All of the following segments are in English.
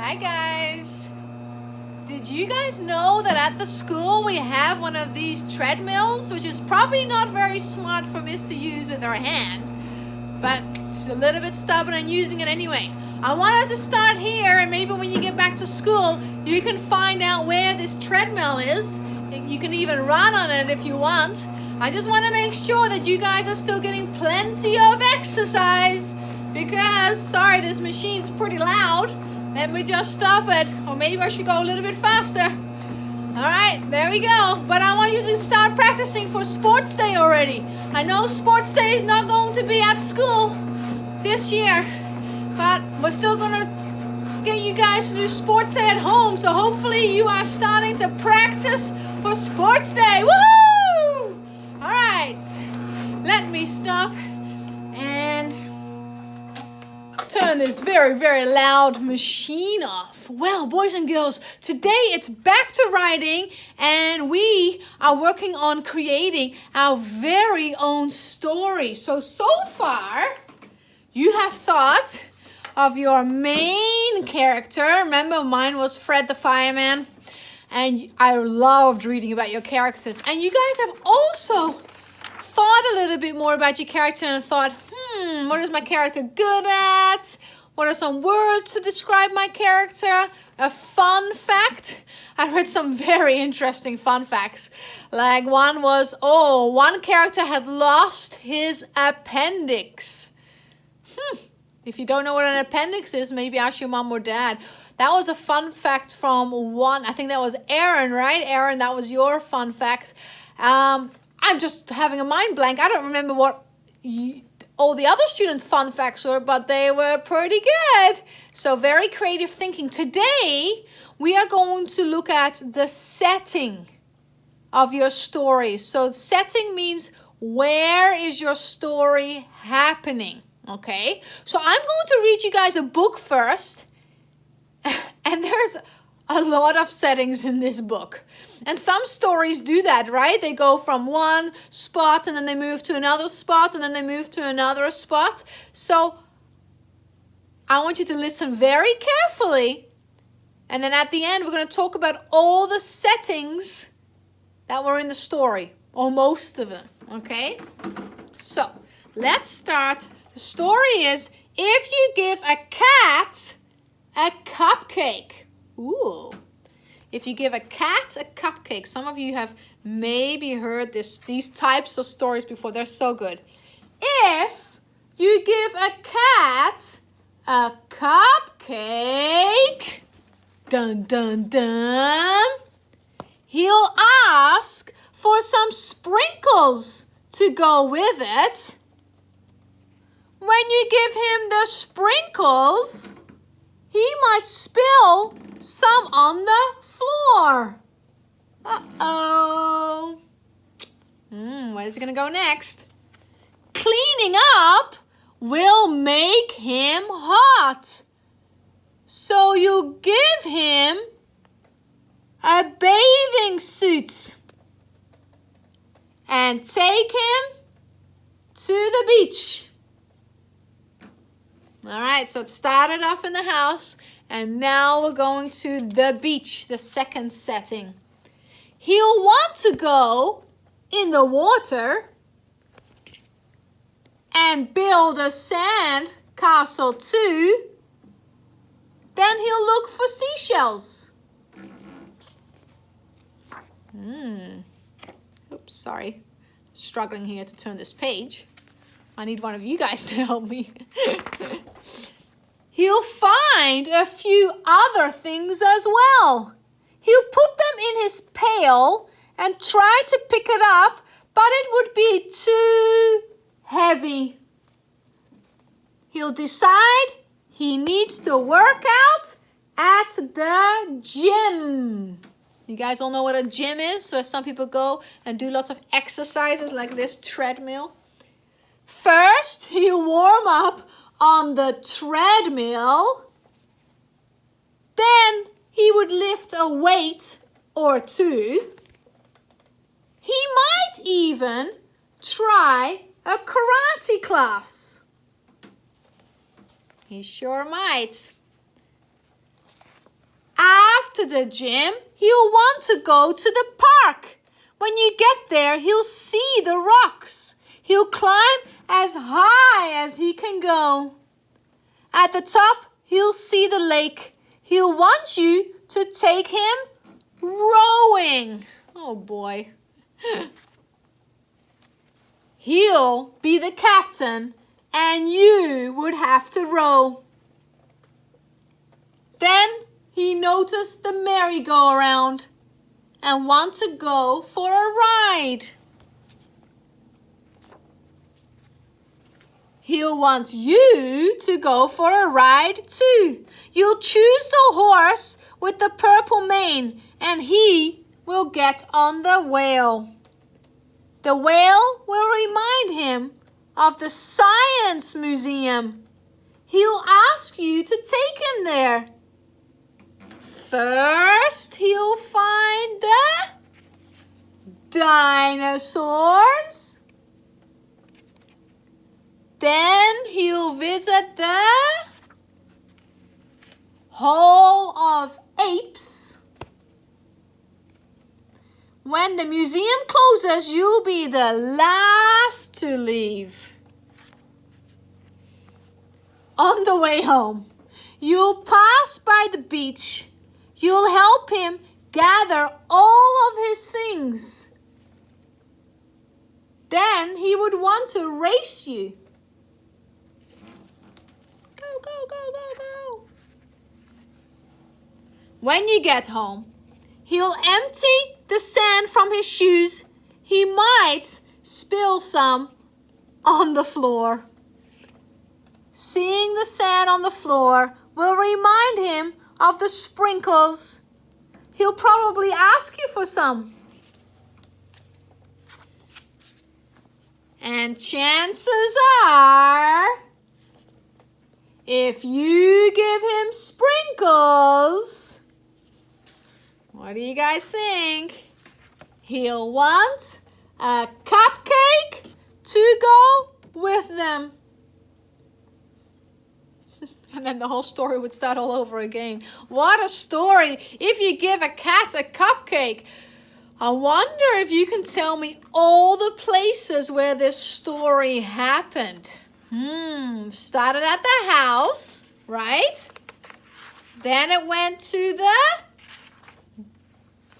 Hi guys! Did you guys know that at the school we have one of these treadmills, which is probably not very smart for Miss to use with her hand, but she's a little bit stubborn and using it anyway. I wanted to start here, and maybe when you get back to school, you can find out where this treadmill is. You can even run on it if you want. I just want to make sure that you guys are still getting plenty of exercise because, sorry, this machine's pretty loud. Let me just stop it, or maybe I should go a little bit faster. Alright, there we go. But I want you to start practicing for sports day already. I know sports day is not going to be at school this year, but we're still going to get you guys to do sports day at home. So hopefully you are starting to practice for sports day. Woohoo! Alright, let me stop and turn this very, very loud machine off. Well, boys and girls, today it's back to writing, and we are working on creating our very own story. So far, you have thought of your main character. Remember, mine was Fred the Fireman, and I loved reading about your characters. And you guys have also thought a little bit more about your character and thought, what is my character good at? What are some words to describe my character? A fun fact. I read some very interesting fun facts. Like one was, one character had lost his appendix. If you don't know what an appendix is, maybe ask your mom or dad. That was a fun fact from one. I think that was Aaron, right? Aaron, that was your fun fact. I'm just having a mind blank. I don't remember what all the other students' fun facts were, but they were pretty good. So very creative thinking. Today, we are going to look at the setting of your story. So setting means where is your story happening, okay? So I'm going to read you guys a book first, and there's a lot of settings in this book. And some stories do that, right? They go from one spot and then they move to another spot and then they move to another spot. So I want you to listen very carefully. And then at the end, we're going to talk about all the settings that were in the story, or most of them, okay? So let's start. The story is, if you give a cat a cupcake. Ooh. If you give a cat a cupcake, some of you have maybe heard these types of stories before. They're so good. If you give a cat a cupcake, dun dun dun, he'll ask for some sprinkles to go with it. When you give him the sprinkles, he might spill some on the floor. Uh-oh. Where's it going to go next? Cleaning up will make him hot. So you give him a bathing suit and take him to the beach. All right, so it started off in the house, and now we're going to the beach, the second setting. He'll want to go in the water and build a sand castle too. Then he'll look for seashells. Oops, sorry. Struggling here to turn this page. I need one of you guys to help me. He'll find a few other things as well. He'll put them in his pail and try to pick it up, but it would be too heavy. He'll decide he needs to work out at the gym. You guys all know what a gym is? So some people go and do lots of exercises like this treadmill. First, he'll warm up on the treadmill. Then he would lift a weight or two. He might even try a karate class. He sure might. after the gym, he'll want to go to the park. When you get there, he'll see the rocks. He'll climb as high as he can go. At the top, he'll see the lake. He'll want you to take him rowing. Oh boy. He'll be the captain and you would have to row. Then he noticed the merry-go-round and want to go for a ride. He'll want you to go for a ride too. You'll choose the horse with the purple mane and he will get on the whale. The whale will remind him of the Science Museum. He'll ask you to take him there. First, he'll find the dinosaurs. Then he'll visit the Hall of Apes. When the museum closes, you'll be the last to leave. On the way home, you'll pass by the beach. You'll help him gather all of his things. Then he would want to race you. Go, go, go, go, go. When you get home, he'll empty the sand from his shoes. He might spill some on the floor. Seeing the sand on the floor will remind him of the sprinkles. He'll probably ask you for some. And chances are, if you give him sprinkles, what do you guys think? He'll want a cupcake to go with them. And then the whole story would start all over again. What a story. If you give a cat a cupcake. I wonder if you can tell me all the places where this story happened. Started at the house, right? Then it went to the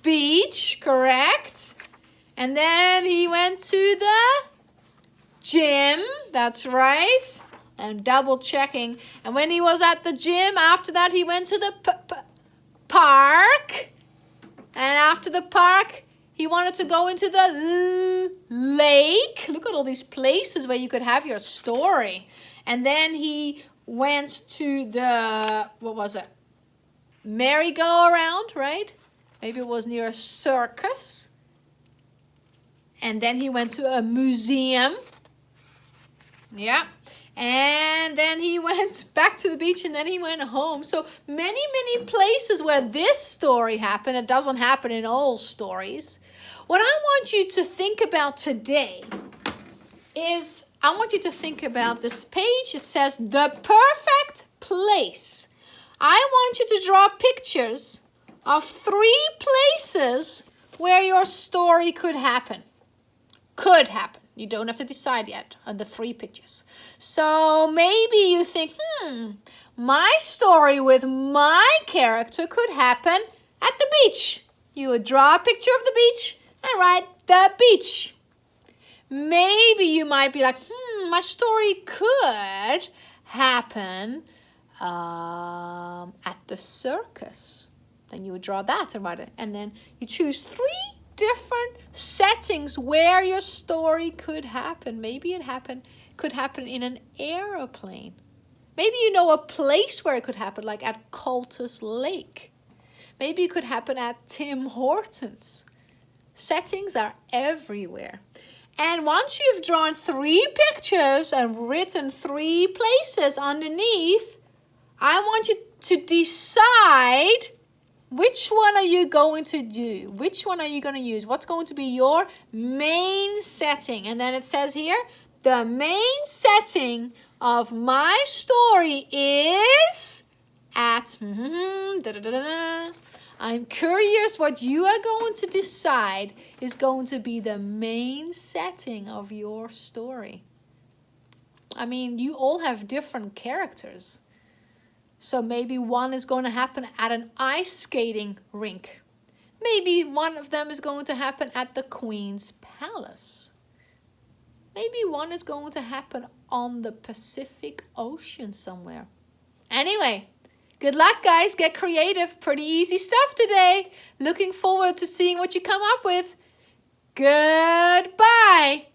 beach, correct? And then he went to the gym, that's right. I'm double checking. And when he was at the gym, after that he went to the park. And after the park, he wanted to go into the lake. Look at all these places where you could have your story. And then he went to the, what was it? Merry-go-round, right? Maybe it was near a circus. And then he went to a museum. Yeah. And then he went back to the beach and then he went home. So many, many places where this story happened. It doesn't happen in all stories. What I want you to think about today is, I want you to think about this page. It says, the perfect place. I want you to draw pictures of 3 places where your story could happen. Could happen. You don't have to decide yet on the 3 pictures. So maybe you think, my story with my character could happen at the beach. You would draw a picture of the beach and write the beach. Maybe you might be like, my story could happen at the circus. Then you would draw that and write it. And then you choose 3 different settings where your story could happen. Maybe it could happen in an aeroplane. Maybe you know a place where it could happen, like at Cultus Lake. Maybe it could happen at Tim Hortons. Settings are everywhere. And once you've drawn 3 pictures and written 3 places underneath, I want you to decide which one are you going to do? Which one are you going to use? What's going to be your main setting? And then it says here, the main setting of my story is at I'm curious what you are going to decide is going to be the main setting of your story. I mean, you all have different characters. So maybe one is going to happen at an ice skating rink. Maybe one of them is going to happen at the Queen's Palace. Maybe one is going to happen on the Pacific Ocean somewhere. Anyway, good luck, guys. Get creative. Pretty easy stuff today. Looking forward to seeing what you come up with. Goodbye.